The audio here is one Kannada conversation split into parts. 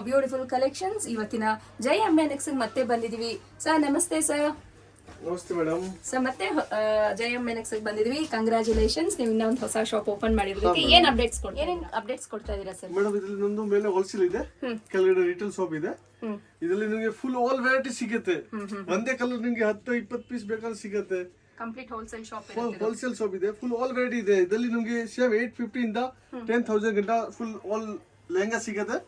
Beautiful collections. ಇವತ್ತಿನ ಜೈ MNX ಮತ್ತೆ ಬಂದಿದೀವಿ ಸರ್. ನಮಸ್ತೆ ಸರ್. ನಮಸ್ತೆ ಮೇಡಮ್. ಸರ್ ಮತ್ತೆ ಜೈ MNX ಬಂದಿದ್ವಿ. ಕಂಗ್ರಾಚುಲೇಷನ್ಸ್, ನೀವು ಇನ್ನೂ ಒಂದು ಹೊಸ ಶಾಪ್ ಓಪನ್ ಮಾಡಿರೋದಕ್ಕೆ. ಏನೇನ್ ಅಪ್ಡೇಟ್ಸ್ ಕೊಡ್ತಾ ಇದೀರಾ ಸರ್? ಮೇಡಮ್ ಇದರಲ್ಲಿ ನಮ್ದು ಮೇಲೆ ಹೋಲ್ಸೇಲ್ ಇದೆ, ಕೆಳಗಡೆ ರಿಟೇಲ್ ಶಾಪ್ ಇದೆ. ಇದರಲ್ಲಿ ನಿಮಗೆ ಫುಲ್ ಆಲ್ ವೆರೈಟಿ ಸಿಗುತ್ತೆ. ಒಂದೇ ಕಲರ್ ನಿಮಗೆ 10-20 ಪೀಸ್ ಬೇಕಾದ್ರೆ ಸಿಗುತ್ತೆ. Complete wholesale shop wholesale shop ಇದೆ, ಫುಲ್ ಆಲ್ ವೆರೈಟಿ ಇದೆ. ಇದರಲ್ಲಿ ನಿಮಗೆ ಸೇಮ್ 850 ಇಂದ 10,000 ಗಂಟ ಫುಲ್ ಆಲ್ ಲೆಹಂಗಾ ಸಿಗುತ್ತೆ.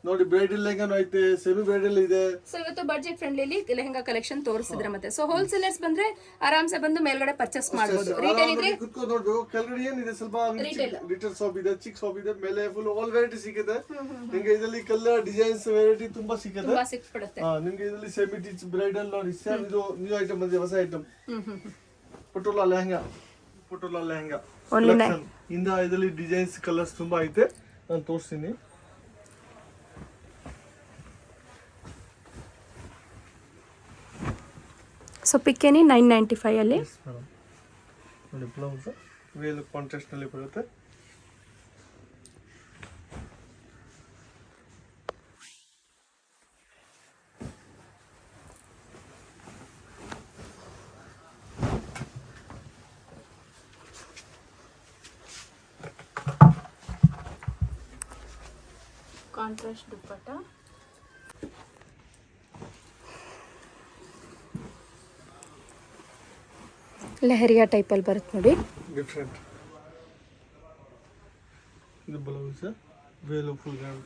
ನೋಡಿ, ಬ್ರೈಡಲ್ ಲೆಹಂಗಾನು ಐತೆ, ಸೆಮಿ ಬ್ರೈಡಲ್ ಇದೆ. ಸೊ ಇವತ್ತು ಬಜೆಟ್ ಫ್ರೆಂಡ್ಲಿ ಲೆಹಂಗಾ ಕಲೆಕ್ಷನ್ ತೋರಿಸಿದ್ರೆ ಮತ್ತೆ ಸೊ ಹೋಲ್ಸೇಲರ್ಸ್ ಬಂದ್ರೆ ಆರಾಮ್ಸೆ ಬಂದು ಮೇಲ್ಗಡೆ ಪರ್ಚೇಸ್ ಮಾಡಬಹುದು. ರಿಟೇಲ್ ಇದ್ರೆ ಕುತ್ಕೊಂಡು ನೋಡ್ಬೇಕು. ಕೆಳಗಡೆ ಏನಿದೆ ಸ್ವಲ್ಪ ರಿಟೇಲ್ ಶಾಪ್ ಇದೆ, ಚಿಕ್ಕ ಶಾಪ್ ಇದೆ. ಮೇಲೆ ಫುಲ್ ಆಲ್ ವೆರೈಟಿ ಸಿಗುತ್ತೆ ನಿಮಗೆ. ಇದರಲ್ಲಿ ಕಲರ್ ಡಿಸೈನ್ಸ್ ವೆರೈಟಿ ತುಂಬಾ ಸಿಗುತ್ತೆ. ನಿಮಗೆ ಇದರಲ್ಲಿ ಸೆಮಿ ಟಿಚ್ ಬ್ರೈಡಲ್ ನೋಡಿ, ಸೇಮ್ ಇದು ನ್ಯೂ ಐಟಮ್ ಬಂದಿದೆ, ಹೊಸ ಐಟಮ್. ಪಟೋಲಾ ಲೆಹಂಗಾ ಇಂದ ಇದರಲ್ಲಿ ಡಿಸೈನ್ಸ್ ಕಲರ್ಸ್ ತುಂಬಾ ಐತೆ, ನಾನು ತೋರಿಸ್ತೀನಿ. ಸೊ ಪಿಕ್ಕೇನಿ 995 ಅಲ್ಲಿ ನೋಡಿ. ಬ್ಲೌಸ್ ವೇಲ್ ಕಾಂಟ್ರಾಸ್ಟ್ ನಲ್ಲಿ ಬರುತ್ತೆ. ಕಾಂಟ್ರಾಸ್ಟ್ ದುಪ್ಪಟ್ಟ, ಲೆಹರಿಯಾ ಟೈಪ್ ಅಲ್ಲಿ ಬರುತ್ತೆ ನೋಡಿ. ಡಿಫರೆಂಟ್ ಇದು ಬ್ಲೌಸ್ ವೇಲ್ ಫುಲ್ ಗಾರ್ಡ್.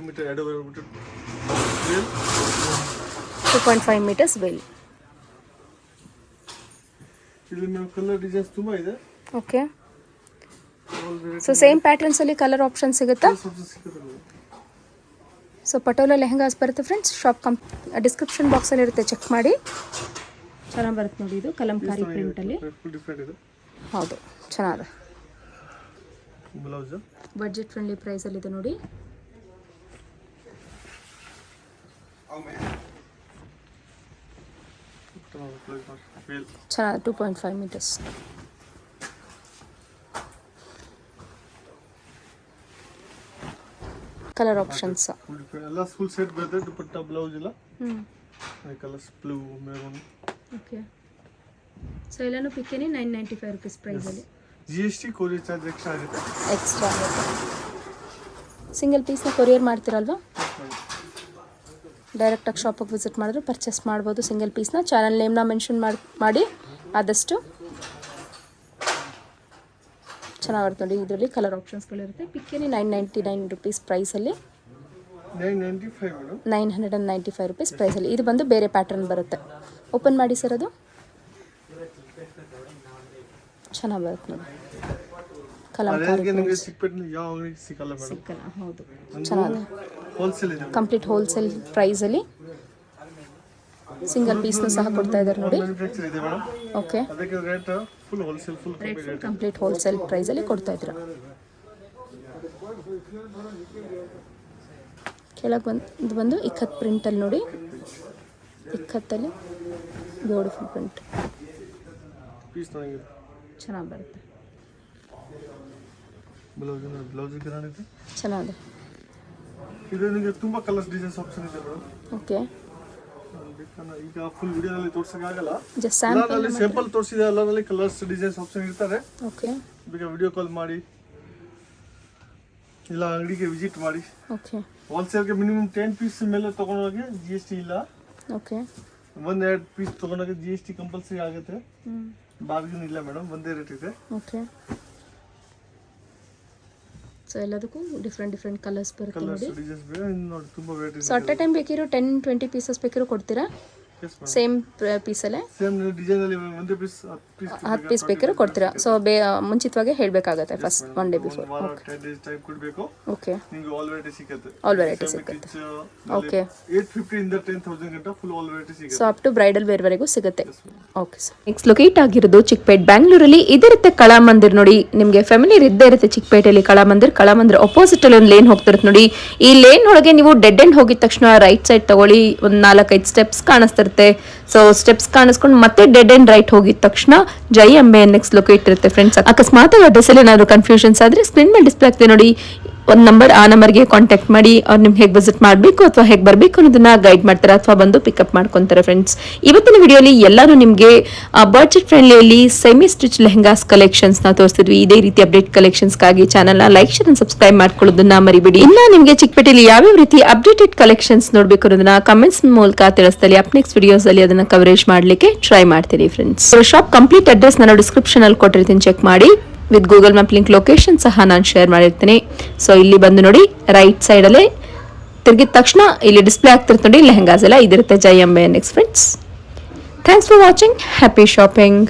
ಮೀಟರ್ ಎಡ ವೇಲ್ 2.5 meters ವೇಲ್. ಇಲ್ಲಿ ಕಲರ್ ಡಿಸೈನ್ಸ್ ತುಂಬಾ ಇದೆ. ಓಕೆ. ಸೊ ಸೇಮ್ ಪ್ಯಾಟರ್ನ್ಸ್ ಅಲ್ಲಿ ಕಲರ್ ಆಪ್ಷನ್ ಸಿಗುತ್ತಾ? ಸೊ ಪಟೋಲಾ ಲೆಹಂಗಾಸ್ ಬರುತ್ತೆ ಫ್ರೆಂಡ್ಸ್. ಶಾಪ್ ಡಿಸ್ಕ್ರಿಪ್ಷನ್ ಬಾಕ್ಸ್ ಅಲ್ಲಿ ಇರುತ್ತೆ, ಚೆಕ್ ಮಾಡಿ. ಚೆನ್ನಾಗಿ ಬರುತ್ತೆ ನೋಡಿ. ಇದು ಕಲಂಕಾರಿ ಪ್ರಿಂಟ್ ಅಲ್ಲಿ. ಹೌದು, ಚೆನ್ನಾಗಿದೆ. ಬ್ಲೌಸ್ ಬಜೆಟ್ ಫ್ರೆಂಡ್ಲಿ ಪ್ರೈಸ್ ಅಲ್ಲಿ ಇದೆ ನೋಡಿ. ಚೆನ್ನಾಗಿದೆ. 2.5 meters. ಕಲರ್ ಆಪ್ಷನ್ಸ್ ಎಲ್ಲ ಫುಲ್ ಸೆಟ್ ಬರುತ್ತೆ. ದುಪಟ್ಟಾ ಬ್ಲೌಸ್ ಇಲ್ಲ colours blue maroon. Okay. So ಎಲ್ಲಾನು ಪಿಕ್ಕೇನಿ 995 rupees ಪ್ರೈಸ್ ಅಲ್ಲಿ. GST ಕೊರಿಯರ್ ಚಾರ್ಜ್ ಎಕ್ಸ್ಟ್ರಾ ಆಗುತ್ತೆ. ಸಿಂಗಲ್ ಪೀಸ್ನ ಕೊರಿಯರ್ ಮಾಡ್ತೀರಲ್ವಾ? ಡೈರೆಕ್ಟಾಗಿ ಶಾಪಿಗೆ ವಿಸಿಟ್ ಮಾಡಿದ್ರೆ ಪರ್ಚೇಸ್ ಮಾಡ್ಬೋದು ಸಿಂಗಲ್ ಪೀಸ್ನ. ಚಾನಲ್ ನೇಮ್ನ ಮೆನ್ಷನ್ ಮಾಡಿ ಆದಷ್ಟು. ಚೆನ್ನಾಗಿ ಬರುತ್ತೆ ನೋಡಿ. ಇದರಲ್ಲಿ ಕಲರ್ ಆಪ್ಷನ್ಸ್ಗಳಿರುತ್ತೆ. ಪಿಕ್ಕೇನಿ 999 rupees ಪ್ರೈಸಲ್ಲಿ. 995 rupees ಪ್ರೈಸಲ್ಲಿ. ಇದು ಬಂದು ಬೇರೆ ಪ್ಯಾಟರ್ನ್ ಬರುತ್ತೆ. ಓಪನ್ ಮಾಡಿ ಸರ್. ಅದು ಚೆನ್ನಾಗಿ ಬರುತ್ತೆ ನೋಡಿ. ಸಿಕ್ಕಲ್ಲ. ಹೌದು, ಚೆನ್ನಾಗಿದೆ. ಕಂಪ್ಲೀಟ್ ಹೋಲ್ಸೇಲ್ ಪ್ರೈಸಲ್ಲಿ ಸಿಂಗಲ್ ಪೀಸ್ನ ಸಹ ಕೊಡ್ತಾ ಇದ್ದಾರೆ ನೋಡಿ. ಓಕೆ. ಕಂಪ್ಲೀಟ್ ಹೋಲ್ಸೇಲ್ ಪ್ರೈಸಲ್ಲಿ ಕೊಡ್ತಾ ಇದ್ದೀರಾ. ಕೆಳಗೆ ಇದು ಬಂದು ಇಕ್ಕತ್ ಪ್ರಿಂಟಲ್ಲಿ ನೋಡಿ. ಇಕ್ಕತ್ತಲ್ಲಿ ಬ್ಯೂಟಿಫುಲ್ ಪ್ರಿಂಟ್ ಚೆನ್ನಾಗಿ ಬರುತ್ತೆ. ಚೆನ್ನಾಗಿದೆ. ಇದರಲ್ಲಿ ತುಂಬಾ ಕಲರ್ಸ್ ಡಿಸೈನ್ಸ್ ಆಪ್ಷನ್ ಇದೆ ಮೇಡಮ್. ಓಕೆ. ಈಗ ಫುಲ್ ವಿಡಿಯೋದಲ್ಲಿ ತೋರಿಸಕ್ಕಾಗಲ್ಲ, ಜಸ್ಟ್ ಸ್ಯಾಂಪಲ್ ತೋರಿಸಿದೆ. ಎಲ್ಲರಲ್ಲಿ ಕಲರ್ಸ್ ಡಿಸೈನ್ಸ್ ಆಪ್ಷನ್ ಇರ್ತಾರೆ. ಓಕೆ. ಬೇಗ ವಿಡಿಯೋ ಕಾಲ್ ಮಾಡಿ ಇಲ್ಲ ಅಂಗಡಿಗೆ ವಿಸಿಟ್ ಮಾಡಿ. ಓಕೆ. ಹೋಲ್ಸೇಲ್ಗೆ ಮಿನಿಮಮ್ 10 ಪೀಸ್ ಮೇಲೆ ತಗೊಂಡೋಗಿ GST ಇಲ್ಲ. ಓಕೆ. 1-2 ಪೀಸ್ ತಗೊಂಡೋಗಿ GST ಕಂಪಲ್ಸರಿ ಆಗುತ್ತೆ. ಬಾರ್ಗೇನ್ ಇಲ್ಲ ಮೇಡಮ್, ಒಂದೇ ರೇಟ್ ಇದೆ. ಓಕೆ. ಸೊ ಎಲ್ಲದಕ್ಕೂ ಡಿಫ್ರೆಂಟ್ ಕಲರ್ಸ್ ಬರುತ್ತೆ ನೋಡಿ. ಡಿಸೈನ್ಸ್ ನೋಡಿ, ತುಂಬಾ variety. So at a time ಬೇಕಿರೋ 10-20 ಪೀಸಸ್ ಬೇಕಿರೋ ಕೊಡ್ತೀರಾ? ಸೇಮ್ ಪೀಸಲ್ಲೇ ಸೇಮ್ ಡಿಸೈನ್ ಅಲ್ಲಿ ಒಂದೇ ಪೀಸ್ 10 ಪೀಸ್ ಬೇಕಾದ್ರೆ ಕೊಡ್ತೀರಾ. ಸೊ ಮುಂಚಿತವಾಗಿ ಹೇಳಬೇಕಾಗುತ್ತೆ first 1 day before. 10 days time ಕೊಡಬೇಕು. ಓಕೆ, ನಿಮಗೆ ಆಲ್ ವೆರೈಟಿ ಸಿಗುತ್ತೆ. ಆಲ್ ವೆರೈಟಿ ಸಿಗುತ್ತೆ. ಓಕೆ, 850 ಇಂದ 10,000 ಗಂಟ ಫುಲ್ ಆಲ್ ವೆರೈಟಿ ಸಿಗುತ್ತೆ. So up to bridal wear ವರೆಗೂ ಸಿಗುತ್ತೆ. Okay sir. ನೆಕ್ಸ್ಟ್ ಲೊಕೇಟ್ ಆಗಿರೋದು ಚಿಕ್ಕಪೇಟ್ ಬ್ಯಾಂಗ್ಳೂರಲ್ಲಿ. ಇದಿರುತ್ತೆ ಕಲಾಮಂದಿರ್ ನೋಡಿ. ನಿಮಗೆ ಫ್ಯಾಮಿಲಿ ಇದ್ದೇ ಇರುತ್ತೆ ಚಿಕ್ಕಪೇಟೆಯಲ್ಲಿ ಕಲಾಮಂದಿರ್ ಅಪೋಸಿಟ್ ಅಲ್ಲಿ ಒಂದು ಲೇನ್ ಹೋಗ್ತಿರುತ್ತೆ ನೋಡಿ. ಈ ಲೇನ್ ಒಳಗೆ ನೀವು ಡೆಡ್ ಎಂಡ್ ಹೋಗಿದ ತಕ್ಷಣ ರೈಟ್ ಸೈಡ್ ತಗೊಳ್ಳಿ, ಒಂದು 4-5 ಸ್ಟೆಪ್ಸ್ ಕಾಣಿಸ್ತಿರುತ್ತೆ. ಸೊ ಸ್ಟೆಪ್ಸ್ ಕಾಣಿಸ್ಕೊಂಡು ಮತ್ತೆ ಡೆಡ್ ಎಂಡ್ ರೈಟ್ ಹೋಗಿದ ತಕ್ಷಣ ಜೈ ಅಂಬೆ ನೆಕ್ಸ್ಟ್ ಲೊಕೇಟ್ ಇರುತ್ತೆ ಫ್ರೆಂಡ್ಸ್. ಅಕಸ್ಮಾತ್ ಅಡ್ರೆಸ್ ಅಲ್ಲಿ ಏನಾದ್ರು ಕನ್ಫ್ಯೂಷನ್ಸ್ ಆದ್ರೆ ಸ್ಕ್ರೀನ್ ಮೇಲೆ ಡಿಸ್ಪ್ಲೇ ಆಗ್ತದೆ ನೋಡಿ, ಒಂದು ನಂಬರ್, ಆ ನಂಬರ್ಗೆ ಕಾಂಟ್ಯಾಕ್ಟ್ ಮಾಡಿ ಅವ್ರು ನಿಮ್ಗೆ ಹೇಗೆ ವಿಸಿಟ್ ಮಾಡಬೇಕು ಅಥವಾ ಹೇಗೆ ಬರಬೇಕು ಅನ್ನೋದನ್ನ ಗೈಡ್ ಮಾಡ್ತಾರೆ ಅಥವಾ ಬಂದು ಪಿಕಪ್ ಮಾಡ್ಕೊಂತಾರೆ ಫ್ರೆಂಡ್ಸ್. ಇವತ್ತಿನ ವಿಡಿಯೋಲಿ ಎಲ್ಲರೂ ನಿಮಗೆ ಬಡ್ಜೆಟ್ ಫ್ರೆಂಡ್ಲಿಯಲ್ಲಿ ಸೆಮಿ ಸ್ಟಿಚ್ ಲೆಹಂಗಾಸ್ ಕಲೆಕ್ಷನ್ಸ್ ನ ತೋರಿಸಿದ್ವಿ. ಇದೇ ರೀತಿ ಅಪ್ಡೇಟ್ ಕಲೆಕ್ಷನ್ಸ್ಗಾಗಿ ಚಾನಲ್ನ ಲೈಕ್ ಶೇರ್ ಅಂಡ್ ಸಬ್ಸ್ಕ್ರೈಬ್ ಮಾಡ್ಕೊಳ್ಳೋದನ್ನ ಮರಿಬೇಡಿ. ಇನ್ನ ನಿಮಗೆ ಚಿಕ್ಕಪೇಟೆಯಲ್ಲಿ ಯಾವ್ಯಾವ ರೀತಿ ಅಪ್ಡೇಟೆಡ್ ಕಲೆಕ್ಷನ್ಸ್ ನೋಡಬೇಕು ಅನ್ನೋದನ್ನ ಕಮೆಂಟ್ಸ್ ಮೂಲಕ ತಿಳಿಸ್ತಾರೆ. ಅಪ್ ನೆಕ್ಸ್ಟ್ ವಿಡಿಯೋಸ್ ಅಲ್ಲಿ ಅದನ್ನ ಕವರೇಜ್ ಮಾಡ್ಲಿಕ್ಕೆ ಟ್ರೈ ಮಾಡ್ತೀನಿ ಫ್ರೆಂಡ್ಸ್. ಶಾಪ್ ಕಂಪ್ಲೀಟ್ ಅಡ್ರೆಸ್ ನಾನು ಡಿಸ್ಕ್ರಿಪ್ಷನ್ ಅಲ್ಲಿ ಕೊಟ್ಟಿರ್ತೀನಿ, ಚೆಕ್ ಮಾಡಿ. With Google map link location ಸಹ ನಾನು ಶೇರ್ ಮಾಡಿರ್ತೀನಿ. ಸೊ ಇಲ್ಲಿ ಬಂದು ನೋಡಿ, ರೈಟ್ ಸೈಡ್ ಅಲ್ಲಿ ತಿರುಗಿದ ತಕ್ಷಣ ಇಲ್ಲಿ ಡಿಸ್ಪ್ಲೇ ಆಗ್ತಿರುತ್ತೆ ನೋಡಿ ಲೆಹಂಗಾಸ್ ಎಲ್ಲ ಇದಿರುತ್ತೆ Jai Ambe next friends. Thanks for watching. Happy shopping.